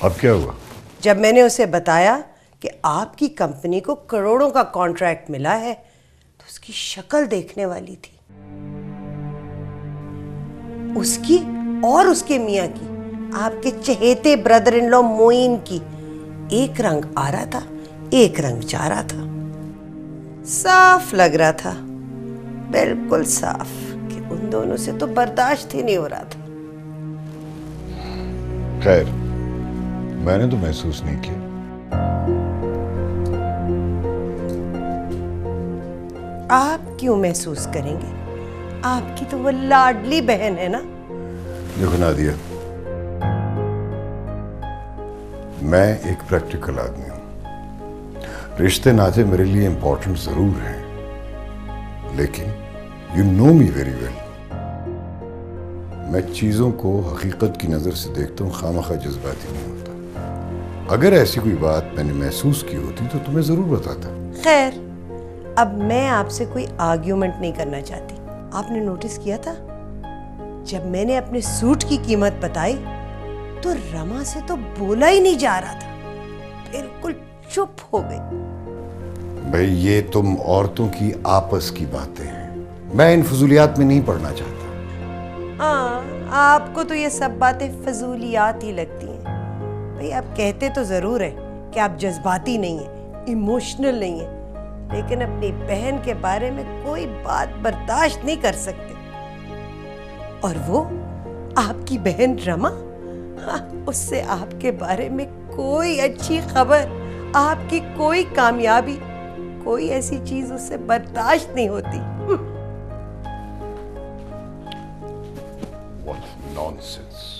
अब क्या हुआ? जब मैंने उसे बताया कि आपकी कंपनी को करोड़ों का कॉन्ट्रैक्ट मिला है तो उसकी शक्ल देखने वाली थी। उसकी और उसके मियाँ की, आपके चहेते ब्रदर इन लॉ मोइन की, एक रंग आ रहा था, एक रंग जा रहा था। साफ लग रहा था, बिल्कुल साफ, कि उन दोनों से तो बर्दाश्त ही नहीं हो रहा था। खैर, मैंने तो महसूस नहीं किया। आप क्यों महसूस करेंगे? आपकी तो वो लाडली बहन है ना। देखो नादिया, मैं एक प्रैक्टिकल आदमी हूं। रिश्ते नाते मेरे लिए इंपॉर्टेंट जरूर हैं, लेकिन you know me very well. मैं चीजों को हकीकत की नजर से देखता हूं, खामखा जज्बाती नहीं होता। अगर ऐसी कोई बात मैंने महसूस की होती तो तुम्हें जरूर बताता। खैर, अब मैं आपसे कोई आर्ग्यूमेंट नहीं करना चाहती। आपने नोटिस किया था जब मैंने अपने सूट की कीमत बताई तो रमा से तो बोला ही नहीं जा रहा था, बिल्कुल चुप हो गई। भाई, ये तुम औरतों की आपस की बातें हैं, मैं इन फजूलियात में नहीं पढ़ना चाहता। हाँ, आपको तो ये सब बातें फजूलियात ही लगती हैं। भाई, आप कहते तो जरूर है कि आप जज्बाती नहीं हैं, इमोशनल नहीं हैं, लेकिन अपनी बहन के बारे में कोई बात बर्दाश्त नहीं कर सकते। और वो आपकी बहन रमा, हाँ, उससे आपके बारे में कोई अच्छी खबर, आपकी कोई कामयाबी, कोई ऐसी चीज उससे बर्दाश्त नहीं होती। What nonsense.